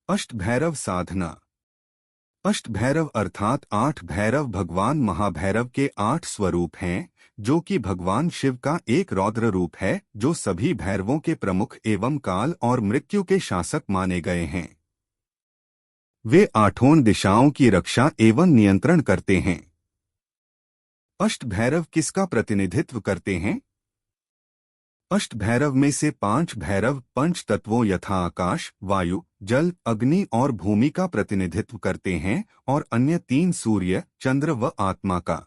अष्टभैरव साधना। अष्टभैरव अर्थात 8 भैरव भगवान महाभैरव के 8 स्वरूप हैं, जो कि भगवान शिव का एक रौद्र रूप है जो सभी भैरवों के प्रमुख एवं काल और मृत्यु के शासक माने गए हैं। वे 8 दिशाओं की रक्षा एवं नियंत्रण करते हैं। अष्टभैरव किसका प्रतिनिधित्व करते हैं? अष्टभैरव में से 5 भैरव पंच तत्वों यथा आकाश, वायु, जल, अग्नि और भूमि का प्रतिनिधित्व करते हैं और अन्य 3 सूर्य, चंद्र व आत्मा का।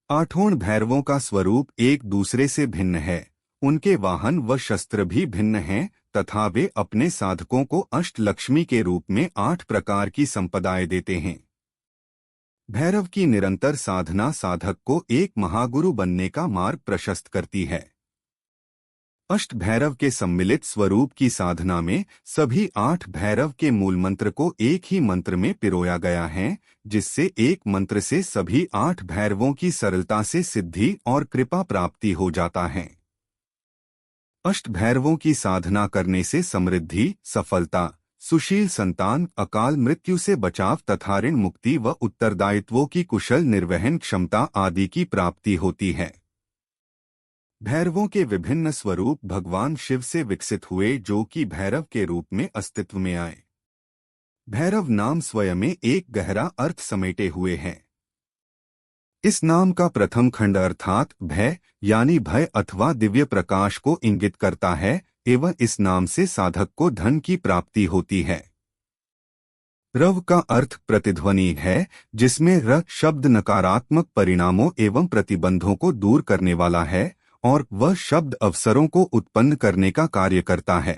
8 भैरवों का स्वरूप एक दूसरे से भिन्न है, उनके वाहन व शस्त्र भी भिन्न हैं तथा वे अपने साधकों को अष्टलक्ष्मी के रूप में 8 प्रकार की संपदाएं देते हैं। भैरव की निरंतर साधना साधक को एक महागुरु बनने का मार्ग प्रशस्त करती है। अष्टभैरव के सम्मिलित स्वरूप की साधना में सभी 8 भैरव के मूल मंत्र को एक ही मंत्र में पिरोया गया है, जिससे एक मंत्र से सभी 8 भैरवों की सरलता से सिद्धि और कृपा प्राप्ति हो जाता है। अष्टभैरवों की साधना करने से समृद्धि, सफलता, सुशील संतान, अकाल मृत्यु से बचाव तथा ऋण मुक्ति व उत्तरदायित्वों की कुशल निर्वहन क्षमता आदि की प्राप्ति होती है। भैरवों के विभिन्न स्वरूप भगवान शिव से विकसित हुए, जो कि भैरव के रूप में अस्तित्व में आए। भैरव नाम स्वयं में एक गहरा अर्थ समेटे हुए है। इस नाम का प्रथम खंड अर्थात भय यानी भय अथवा दिव्य प्रकाश को इंगित करता है एवं इस नाम से साधक को धन की प्राप्ति होती है। रव का अर्थ प्रतिध्वनि है, जिसमें र शब्द नकारात्मक परिणामों एवं प्रतिबंधों को दूर करने वाला है और वह शब्द अवसरों को उत्पन्न करने का कार्य करता है।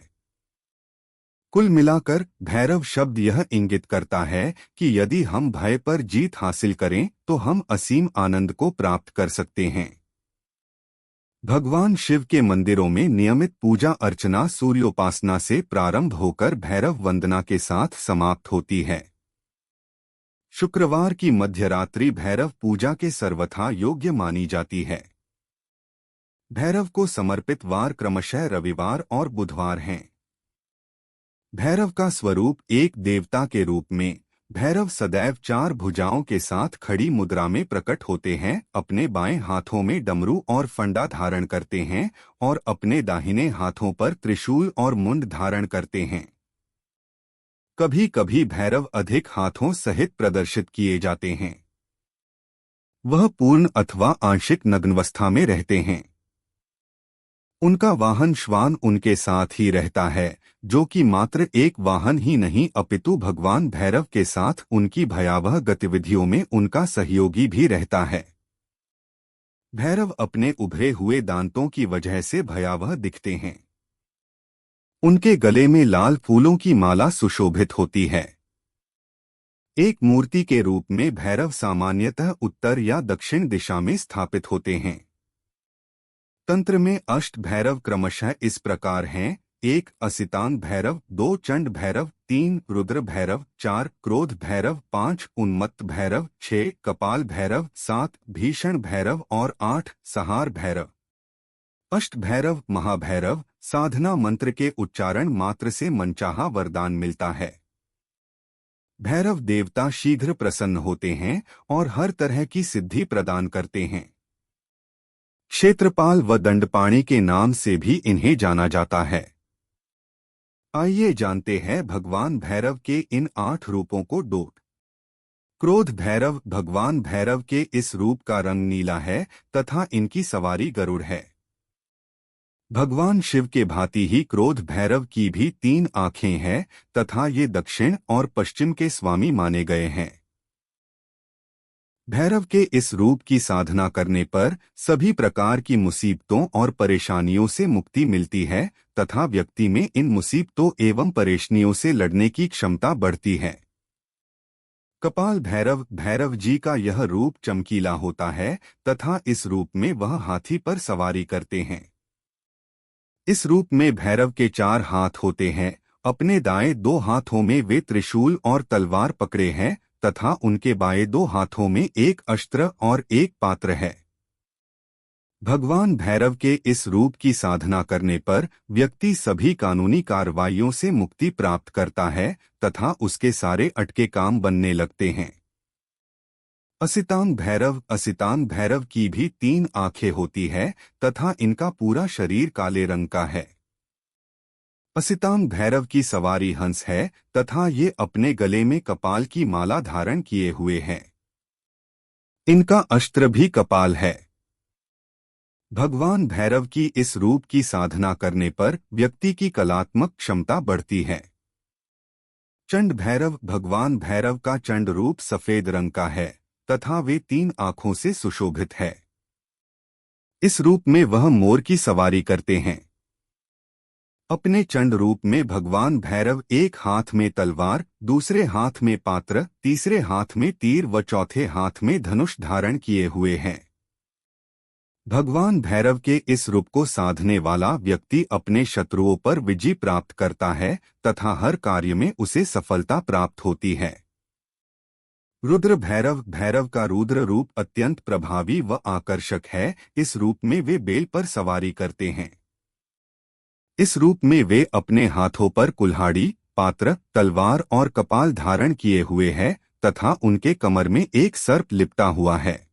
कुल मिलाकर भैरव शब्द यह इंगित करता है कि यदि हम भय पर जीत हासिल करें तो हम असीम आनंद को प्राप्त कर सकते हैं। भगवान शिव के मंदिरों में नियमित पूजा अर्चना सूर्योपासना से प्रारंभ होकर भैरव वंदना के साथ समाप्त होती है। शुक्रवार की मध्यरात्रि भैरव पूजा के सर्वथा योग्य मानी जाती है। भैरव को समर्पित वार क्रमशः रविवार और बुधवार हैं। भैरव का स्वरूप एक देवता के रूप में भैरव सदैव 4 भुजाओं के साथ खड़ी मुद्रा में प्रकट होते हैं, अपने बाएं हाथों में डमरू और फंडा धारण करते हैं और अपने दाहिने हाथों पर त्रिशूल और मुंड धारण करते हैं। कभी कभी भैरव अधिक हाथों सहित प्रदर्शित किए जाते हैं। वह पूर्ण अथवा आंशिक नग्नावस्था में रहते हैं। उनका वाहन श्वान उनके साथ ही रहता है, जो कि मात्र एक वाहन ही नहीं अपितु भगवान भैरव के साथ उनकी भयावह गतिविधियों में उनका सहयोगी भी रहता है। भैरव अपने उभरे हुए दांतों की वजह से भयावह दिखते हैं। उनके गले में लाल फूलों की माला सुशोभित होती है। एक मूर्ति के रूप में भैरव सामान्यतः उत्तर या दक्षिण दिशा में स्थापित होते हैं। तंत्र में अष्ट भैरव क्रमशः इस प्रकार हैं: 1 असितान भैरव, 2 चंड भैरव, 3 रुद्र भैरव, 4 क्रोध भैरव, 5 उन्मत्त भैरव, 6 कपाल भैरव, 7 भीषण भैरव और 8 संहार भैरव। अष्ट भैरव महाभैरव साधना मंत्र के उच्चारण मात्र से मनचाहा वरदान मिलता है। भैरव देवता शीघ्र प्रसन्न होते हैं और हर तरह की सिद्धि प्रदान करते हैं। क्षेत्रपाल व दंडपाणी के नाम से भी इन्हें जाना जाता है। आइए जानते हैं भगवान भैरव के इन 8 रूपों को। डोट क्रोध भैरव भगवान भैरव के इस रूप का रंग नीला है तथा इनकी सवारी गरुड़ है। भगवान शिव के भांति ही क्रोध भैरव की भी 3 आंखें हैं तथा ये दक्षिण और पश्चिम के स्वामी माने गए हैं। भैरव के इस रूप की साधना करने पर सभी प्रकार की मुसीबतों और परेशानियों से मुक्ति मिलती है तथा व्यक्ति में इन मुसीबतों एवं परेशानियों से लड़ने की क्षमता बढ़ती है। कपाल भैरव भैरव जी का यह रूप चमकीला होता है तथा इस रूप में वह हाथी पर सवारी करते हैं। इस रूप में भैरव के 4 हाथ होते हैं। अपने दाएं 2 हाथों में वे त्रिशूल और तलवार पकड़े हैं तथा उनके बाएं 2 हाथों में एक अस्त्र और एक पात्र है। भगवान भैरव के इस रूप की साधना करने पर व्यक्ति सभी कानूनी कार्रवाइयों से मुक्ति प्राप्त करता है तथा उसके सारे अटके काम बनने लगते हैं। असितान भैरव की भी 3 आंखें होती है तथा इनका पूरा शरीर काले रंग का है। असितान भैरव की सवारी हंस है तथा ये अपने गले में कपाल की माला धारण किए हुए हैं। इनका अस्त्र भी कपाल है। भगवान भैरव की इस रूप की साधना करने पर व्यक्ति की कलात्मक क्षमता बढ़ती है। चंड भैरव भगवान भैरव का चंड रूप सफेद रंग का है तथा वे 3 आंखों से सुशोभित है। इस रूप में वह मोर की सवारी करते हैं। अपने चंड रूप में भगवान भैरव एक हाथ में तलवार, दूसरे हाथ में पात्र, तीसरे हाथ में तीर व चौथे हाथ में धनुष धारण किए हुए हैं। भगवान भैरव के इस रूप को साधने वाला व्यक्ति अपने शत्रुओं पर विजय प्राप्त करता है तथा हर कार्य में उसे सफलता प्राप्त होती है। रुद्र भैरव भैरव का रुद्र रूप अत्यंत प्रभावी व आकर्षक है। इस रूप में वे बेल पर सवारी करते हैं। इस रूप में वे अपने हाथों पर कुल्हाड़ी, पात्र, तलवार और कपाल धारण किए हुए हैं तथा उनके कमर में एक सर्प लिपटा हुआ है।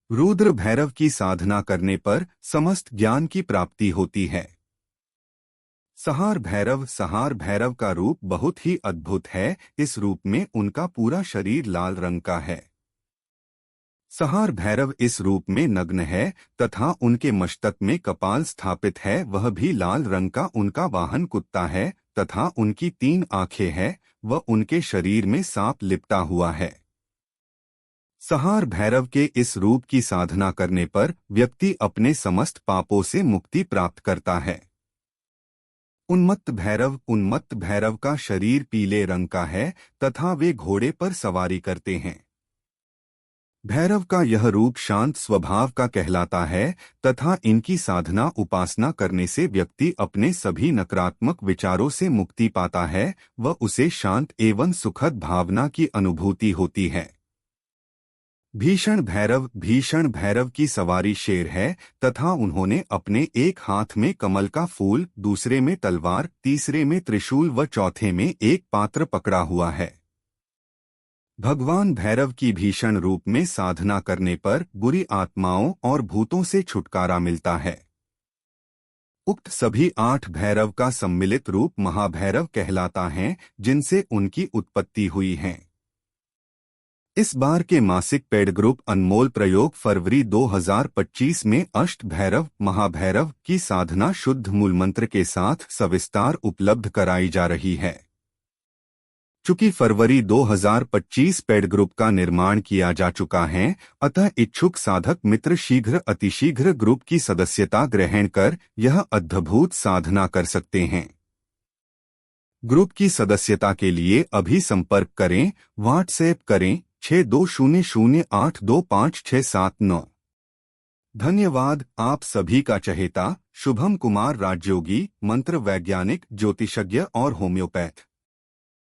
रुद्र भैरव की साधना करने पर समस्त ज्ञान की प्राप्ति होती है। सहार भैरव का रूप बहुत ही अद्भुत है। इस रूप में उनका पूरा शरीर लाल रंग का है। सहार भैरव इस रूप में नग्न है तथा उनके मस्तक में कपाल स्थापित है, वह भी लाल रंग का। उनका वाहन कुत्ता है तथा उनकी 3 आंखें हैं व उनके शरीर में सांप लिपटा हुआ है। सहार भैरव के इस रूप की साधना करने पर व्यक्ति अपने समस्त पापों से मुक्ति प्राप्त करता है। उन्मत्त भैरव का शरीर पीले रंग का है तथा वे घोड़े पर सवारी करते हैं। भैरव का यह रूप शांत स्वभाव का कहलाता है तथा इनकी साधना उपासना करने से व्यक्ति अपने सभी नकारात्मक विचारों से मुक्ति पाता है व उसे शांत एवं सुखद भावना की अनुभूति होती है। भीषण भैरव की सवारी शेर है तथा उन्होंने अपने एक हाथ में कमल का फूल, दूसरे में तलवार, तीसरे में त्रिशूल व चौथे में एक पात्र पकड़ा हुआ है। भगवान भैरव की भीषण रूप में साधना करने पर बुरी आत्माओं और भूतों से छुटकारा मिलता है। उक्त सभी 8 भैरव का सम्मिलित रूप महाभैरव कहलाता है, जिनसे उनकी उत्पत्ति हुई है। इस बार के मासिक पेड ग्रुप अनमोल प्रयोग फरवरी 2025 में अष्ट भैरव महाभैरव की साधना शुद्ध मूलमंत्र के साथ सविस्तार उपलब्ध कराई जा रही है। चूंकि फरवरी 2025 पेड ग्रुप का निर्माण किया जा चुका है, अतः इच्छुक साधक मित्र अतिशीघ्र ग्रुप की सदस्यता ग्रहण कर यह अद्भुत साधना कर सकते हैं। ग्रुप की सदस्यता के लिए अभी संपर्क करें, व्हाट्सएप करें 6200825679। धन्यवाद। आप सभी का चहेता शुभम कुमार राजयोगी, मंत्र वैज्ञानिक, ज्योतिषज्ञ और होम्योपैथ।